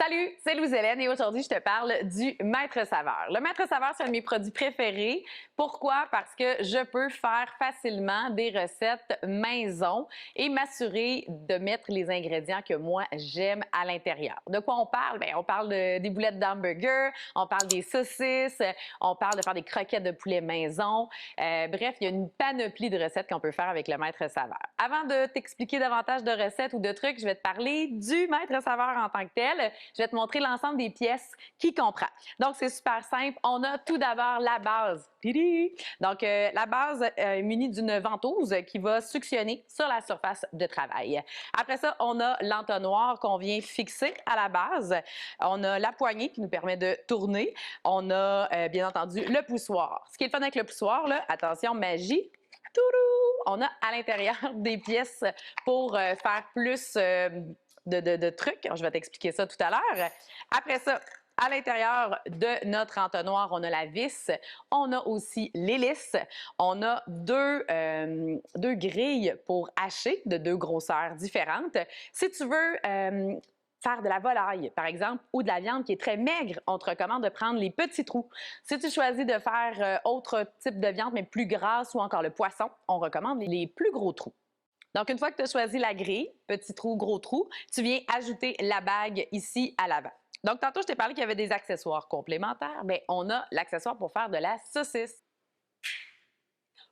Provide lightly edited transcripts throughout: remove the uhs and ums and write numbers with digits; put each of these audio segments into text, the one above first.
Salut, c'est Louise-Hélène et aujourd'hui, je te parle du Maître Saveur. Le Maître Saveur, c'est un de mes produits préférés. Pourquoi? Parce que je peux faire facilement des recettes maison et m'assurer de mettre les ingrédients que moi, j'aime à l'intérieur. De quoi on parle? Bien, on parle des boulettes d'hamburger, on parle des saucisses, on parle de faire des croquettes de poulet maison. Bref, il y a une panoplie de recettes qu'on peut faire avec le Maître Saveur. Avant de t'expliquer davantage de recettes ou de trucs, je vais te parler du Maître Saveur en tant que tel. Je vais te montrer l'ensemble des pièces qu'il comprend. Donc, c'est super simple. On a tout d'abord la base. Donc, la base est munie d'une ventouse qui va suctionner sur la surface de travail. Après ça, on a l'entonnoir qu'on vient fixer à la base. On a la poignée qui nous permet de tourner. On a, bien entendu, le poussoir. Ce qui est le fun avec le poussoir, là, attention, magie, toudou! On a à l'intérieur des pièces pour faire plus de trucs. Je vais t'expliquer ça tout à l'heure. Après ça, à l'intérieur de notre entonnoir, on a la vis. On a aussi l'hélice. On a deux grilles pour hacher de deux grosseurs différentes. Si tu veux faire de la volaille, par exemple, ou de la viande qui est très maigre, on te recommande de prendre les petits trous. Si tu choisis de faire autre type de viande, mais plus grasse, ou encore le poisson, on recommande les plus gros trous. Donc, une fois que tu as choisi la grille, petit trou, gros trou, tu viens ajouter la bague ici à l'avant. Donc, tantôt, je t'ai parlé qu'il y avait des accessoires complémentaires. Bien, on a l'accessoire pour faire de la saucisse.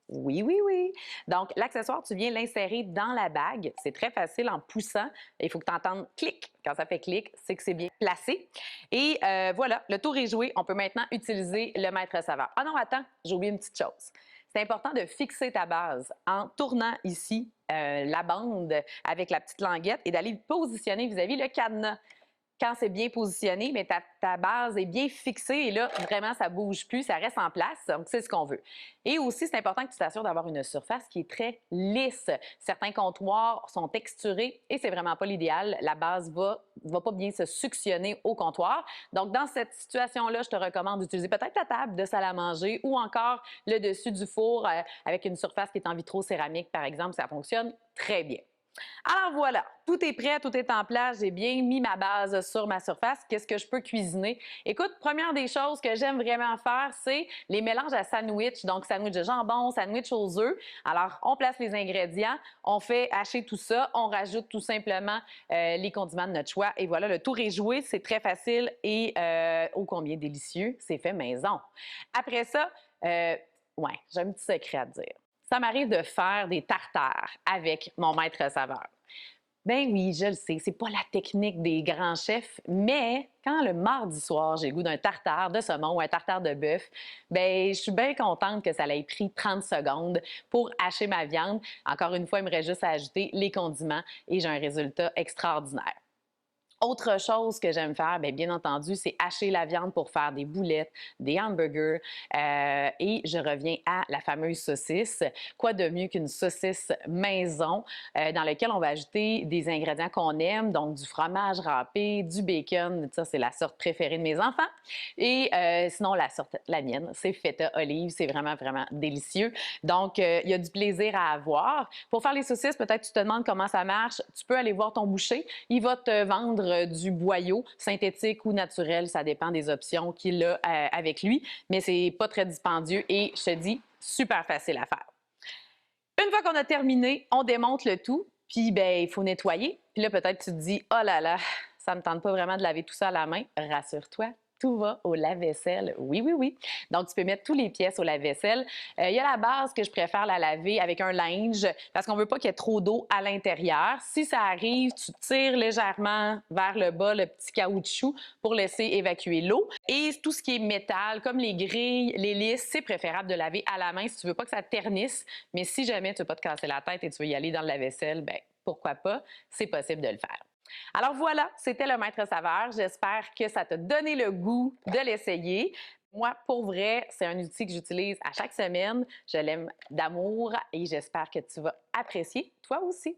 Oui, oui, oui. Donc, l'accessoire, tu viens l'insérer dans la bague. C'est très facile en poussant. Il faut que tu entendes clic. Quand ça fait clic, c'est que c'est bien placé. Et voilà, le tour est joué. On peut maintenant utiliser le Maître Saveur. Ah non, attends, j'ai oublié une petite chose. C'est important de fixer ta base en tournant ici la bande avec la petite languette et d'aller positionner vis-à-vis le cadenas. Quand c'est bien positionné, mais ta base est bien fixée et là, vraiment, ça ne bouge plus, ça reste en place. Donc, c'est ce qu'on veut. Et aussi, c'est important que tu t'assures d'avoir une surface qui est très lisse. Certains comptoirs sont texturés et c'est vraiment pas l'idéal. La base va pas bien se suctionner au comptoir. Donc, dans cette situation-là, je te recommande d'utiliser peut-être ta table de salle à manger ou encore le dessus du four avec une surface qui est en vitro-céramique, par exemple. Ça fonctionne très bien. Alors voilà, tout est prêt, tout est en place. J'ai bien mis ma base sur ma surface. Qu'est-ce que je peux cuisiner? Écoute, première des choses que j'aime vraiment faire, c'est les mélanges à sandwich. Donc, sandwich de jambon, sandwich aux ô. Alors, on place les ingrédients, on fait hacher tout ça, on rajoute tout simplement les condiments de notre choix. Et voilà, le tour est joué. C'est très facile et ô combien délicieux. C'est fait maison. Après ça, ouais, j'ai un petit secret à te dire. Ça m'arrive de faire des tartares avec mon Maître Saveur. Ben oui, je le sais, c'est pas la technique des grands chefs, mais quand le mardi soir, j'ai le goût d'un tartare de saumon ou un tartare de bœuf, ben je suis bien contente que ça ait pris 30 secondes pour hacher ma viande. Encore une fois, il me reste juste à ajouter les condiments et j'ai un résultat extraordinaire. Autre chose que j'aime faire, bien entendu, c'est hacher la viande pour faire des boulettes, des hamburgers. Et je reviens à la fameuse saucisse. Quoi de mieux qu'une saucisse maison dans laquelle on va ajouter des ingrédients qu'on aime, donc du fromage râpé, du bacon. Ça, c'est la sorte préférée de mes enfants. Et sinon, la mienne, c'est feta olive. C'est vraiment, vraiment délicieux. Donc, il y a du plaisir à avoir. Pour faire les saucisses, peut-être tu te demandes comment ça marche. Tu peux aller voir ton boucher. Il va te vendre du boyau synthétique ou naturel, ça dépend des options qu'il a avec lui, mais c'est pas très dispendieux et je te dis, super facile à faire. Une fois qu'on a terminé, on démonte le tout, puis il faut nettoyer. Puis là, peut-être tu te dis, oh là là, ça me tente pas vraiment de laver tout ça à la main. Rassure-toi, tout va au lave-vaisselle. Oui, oui, oui. Donc, tu peux mettre toutes les pièces au lave-vaisselle. Il y a la base que je préfère la laver avec un linge parce qu'on ne veut pas qu'il y ait trop d'eau à l'intérieur. Si ça arrive, tu tires légèrement vers le bas le petit caoutchouc pour laisser évacuer l'eau. Et tout ce qui est métal, comme les grilles, les lisses, c'est préférable de laver à la main si tu ne veux pas que ça ternisse. Mais si jamais tu ne veux pas te casser la tête et tu veux y aller dans le lave-vaisselle, pourquoi pas? C'est possible de le faire. Alors voilà, c'était le Maître Saveur. J'espère que ça t'a donné le goût de l'essayer. Moi, pour vrai, c'est un outil que j'utilise à chaque semaine. Je l'aime d'amour et j'espère que tu vas apprécier toi aussi.